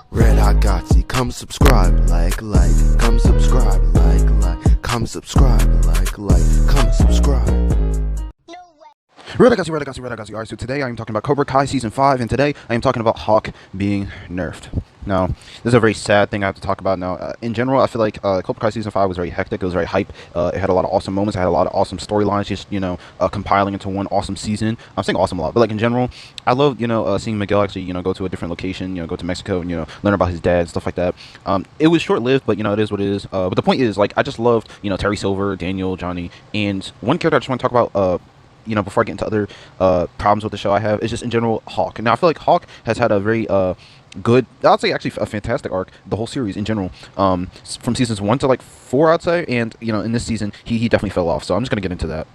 Red Hot Gotsy, come subscribe, come subscribe, come subscribe, come subscribe. Red Hot Gotsy. Alright, so today I am talking about Cobra Kai Season 5, and today I am talking about Hawk being nerfed. Now, this is a very sad thing I have to talk about now. In general, I feel like Cobra Kai Season 5 was very hectic, it was very hype, it had a lot of awesome moments, it had a lot of awesome storylines, just, compiling into one awesome season. I'm saying awesome a lot, but like in general, I love, seeing Miguel actually, go to a different location, go to Mexico and, learn about his dad, stuff like that. It was short-lived, but, it is what it is. But the point is, like, I just loved, Terry Silver, Daniel, Johnny, and one character I just want to talk about, before I get into other problems with the show I have, is just in general Hawk. Now I feel like Hawk has had a very good, I'd say actually a fantastic arc, the whole series in general, from seasons 1 to like 4, I'd say, and in this season he definitely fell off, so I'm just gonna get into that.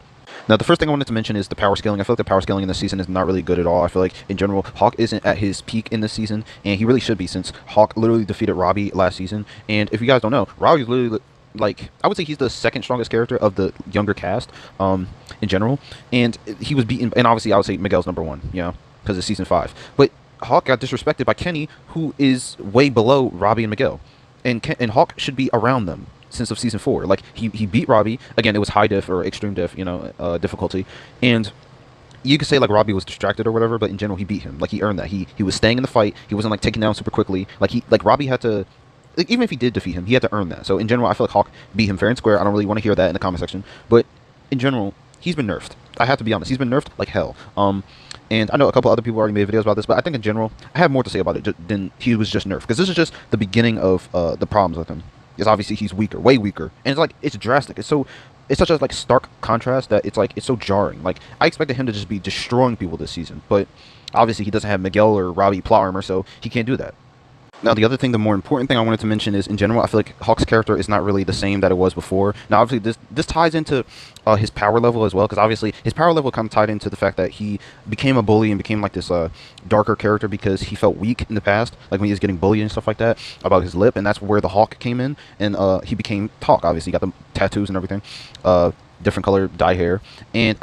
Now, the first thing I wanted to mention is the power scaling. I feel like the power scaling in this season is not really good at all. I feel like, in general, Hawk isn't at his peak in this season, and he really should be, since Hawk literally defeated Robbie last season. And if you guys don't know, Robbie's literally, like, I would say he's the second strongest character of the younger cast, in general. And he was beaten, and obviously I would say Miguel's number 1, because it's season 5. But Hawk got disrespected by Kenny, who is way below Robbie and Miguel. And Hawk should be around them since of season 4. Like, he beat Robbie. Again, it was high diff or extreme diff, difficulty. And you could say, like, Robbie was distracted or whatever, but in general, he beat him. Like, he earned that. He was staying in the fight. He wasn't, like, taken down super quickly. Like, Robbie had to, like, even if he did defeat him, he had to earn that. So, in general, I feel like Hawk beat him fair and square. I don't really want to hear that in the comment section. But, in general, he's been nerfed. I have to be honest. He's been nerfed like hell. And I know a couple other people already made videos about this, but I think in general, I have more to say about it than he was just nerfed. Because this is just the beginning of the problems with him. Because obviously he's weaker, way weaker. And it's like, it's drastic. It's such a, like, stark contrast that it's like, it's so jarring. Like, I expected him to just be destroying people this season. But obviously he doesn't have Miguel or Robbie plot armor, so he can't do that. Now, the other thing, the more important thing I wanted to mention is, in general, I feel like Hawk's character is not really the same that it was before. Now, obviously, this ties into his power level as well, because obviously his power level kind of tied into the fact that he became a bully and became like this darker character because he felt weak in the past, like when he was getting bullied and stuff like that about his lip, and that's where the Hawk came in, and he became Hawk. Obviously, he got the tattoos and everything, different color dye hair, and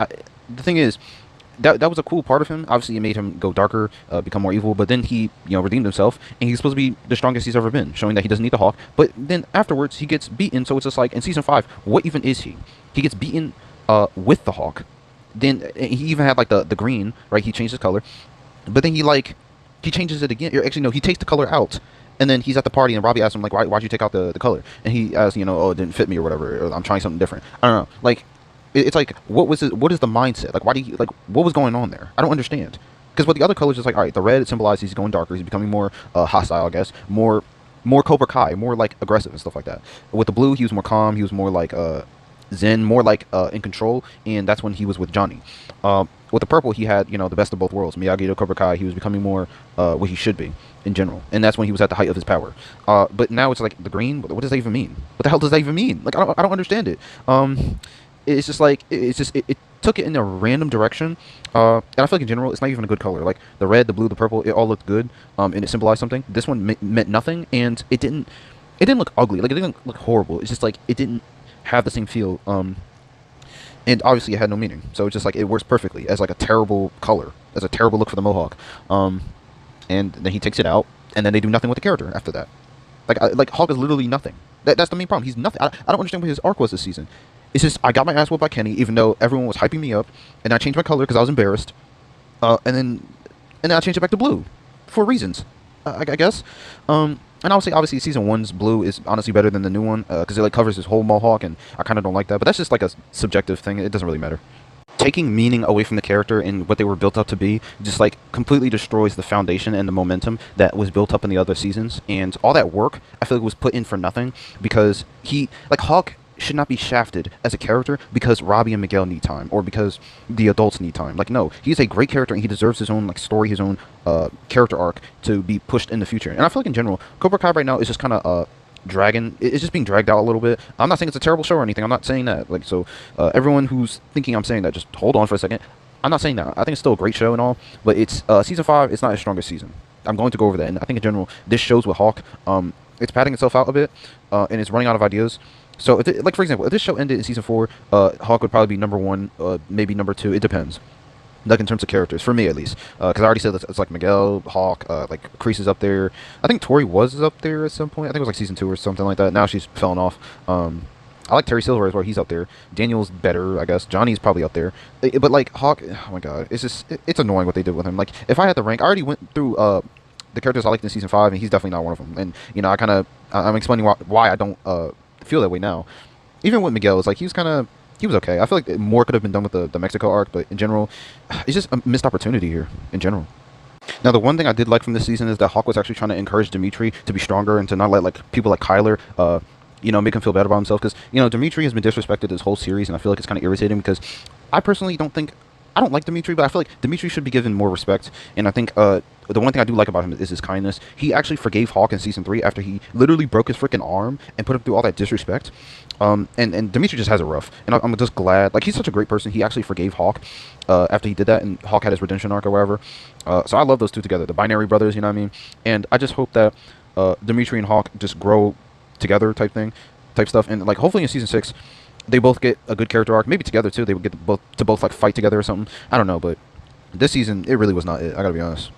the thing is, that was a cool part of him. Obviously, it made him go darker, become more evil, but then he, redeemed himself, and he's supposed to be the strongest he's ever been, showing that he doesn't need the Hawk. But then afterwards, he gets beaten, so it's just like, in Season 5, what even is he? He gets beaten with the Hawk. Then he even had, like, the green, right? He changed his color. But then he changes it again. Actually, no, he takes the color out. And then he's at the party, and Robbie asks him, like, why'd you take out the color? And he asks, oh, it didn't fit me or whatever, or I'm trying something different. I don't know. Like, it's like, what is the mindset? Like, what was going on there? I don't understand. Because with the other colors, it's like, all right, the red symbolizes he's going darker, he's becoming more hostile, I guess, more Cobra Kai, more like aggressive and stuff like that. With the blue, he was more calm, he was more like zen, more like in control, and that's when he was with Johnny. With the purple, he had, the best of both worlds. Miyagi to Cobra Kai, he was becoming more what he should be in general, and that's when he was at the height of his power. But now it's like the green. What does that even mean? What the hell does that even mean? Like, I don't understand it. It's just like, it took it in a random direction, and I feel like in general, it's not even a good color. Like, the red, the blue, the purple, it all looked good, and it symbolized something. This one meant nothing, and it didn't look ugly. Like, it didn't look horrible. It's just like, it didn't have the same feel, and obviously it had no meaning. So it's just like, it works perfectly as like a terrible color, as a terrible look for the Mohawk. And then he takes it out, and then they do nothing with the character after that. Like Hawk is literally nothing. That's the main problem. He's nothing. I don't understand what his arc was this season. It's just, I got my ass whooped by Kenny, even though everyone was hyping me up, and I changed my color because I was embarrassed, and then I changed it back to blue, for reasons, I guess. And I would say, obviously, Season 1's blue is honestly better than the new one, because it, like, covers his whole Mohawk, and I kind of don't like that, but that's just like a subjective thing. It doesn't really matter. Taking meaning away from the character and what they were built up to be just, like, completely destroys the foundation and the momentum that was built up in the other seasons, and all that work, I feel like, was put in for nothing, because Hawk should not be shafted as a character because Robbie and Miguel need time, or because the adults need time. Like, no, he's a great character, and he deserves his own, like, story, his own character arc to be pushed in the future. And I feel like in general, Cobra Kai right now is just kind of it's just being dragged out a little bit. I'm not saying it's a terrible show or anything. I'm not saying that. Like, so everyone who's thinking I'm saying that, just hold on for a second. I'm not saying that. I think it's still a great show and all, but it's Season 5. It's not his strongest season. I'm going to go over that, and I think in general, this shows with Hawk, it's padding itself out a bit, and it's running out of ideas. So, like, for example, if this show ended in Season 4, Hawk would probably be number 1, maybe number 2. It depends. like in terms of characters, for me at least, because I already said it's like Miguel, Hawk, like Kreese is up there. I think Tori was up there at some point. I think it was like season 2 or something like that. Now she's fallen off. I like Terry Silver as well. He's up there. Daniel's better, I guess. Johnny's probably up there. But like Hawk, oh my god, it's just it's annoying what they did with him. Like if I had to rank, I already went through the characters I liked in season 5, and he's definitely not one of them. And you know, I'm explaining why I don't feel that way now. Even with Miguel, it's like he was okay. I feel like more could have been done with the Mexico arc, but in general, it's just a missed opportunity here, in general. Now, the one thing I did like from this season is that Hawk was actually trying to encourage Dimitri to be stronger and to not let, like, people like Kyler, you know, make him feel bad about himself. Because, you know, Dimitri has been disrespected this whole series, and I feel like it's kind of irritating because I personally I don't like Dimitri, but I feel like Dimitri should be given more respect. And I think the one thing I do like about him is his kindness. He actually forgave Hawk in season 3 after he literally broke his freaking arm and put him through all that disrespect. And Dimitri just has it rough. And I'm just glad. Like, he's such a great person. He actually forgave Hawk after he did that, and Hawk had his redemption arc or whatever. So I love those two together, the binary brothers, you know what I mean? And I just hope that Dimitri and Hawk just grow together type stuff. And, like, hopefully in season 6, they both get a good character arc. Maybe together, too. They would get both like, fight together or something. I don't know, but this season, it really was not it. I gotta be honest.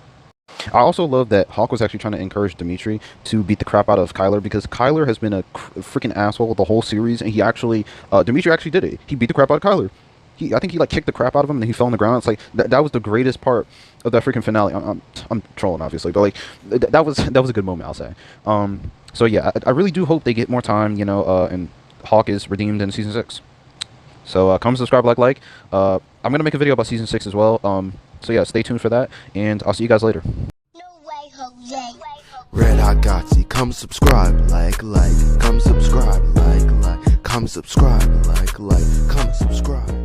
I also love that Hawk was actually trying to encourage Dimitri to beat the crap out of Kyler, because Kyler has been a freaking asshole the whole series, and Dimitri actually did it. He beat the crap out of Kyler. I think he like kicked the crap out of him, and he fell on the ground. It's like that was the greatest part of that freaking finale. I'm trolling obviously, but like that was a good moment, I'll say. So yeah, I really do hope they get more time, you know, and Hawk is redeemed in season 6. So come subscribe, like. I'm gonna make a video about season 6 as well. So yeah, stay tuned for that, and I'll see you guys later. No way, Jose. Red Hot Gotsy, come subscribe, like, come subscribe, like, come subscribe, like, come subscribe.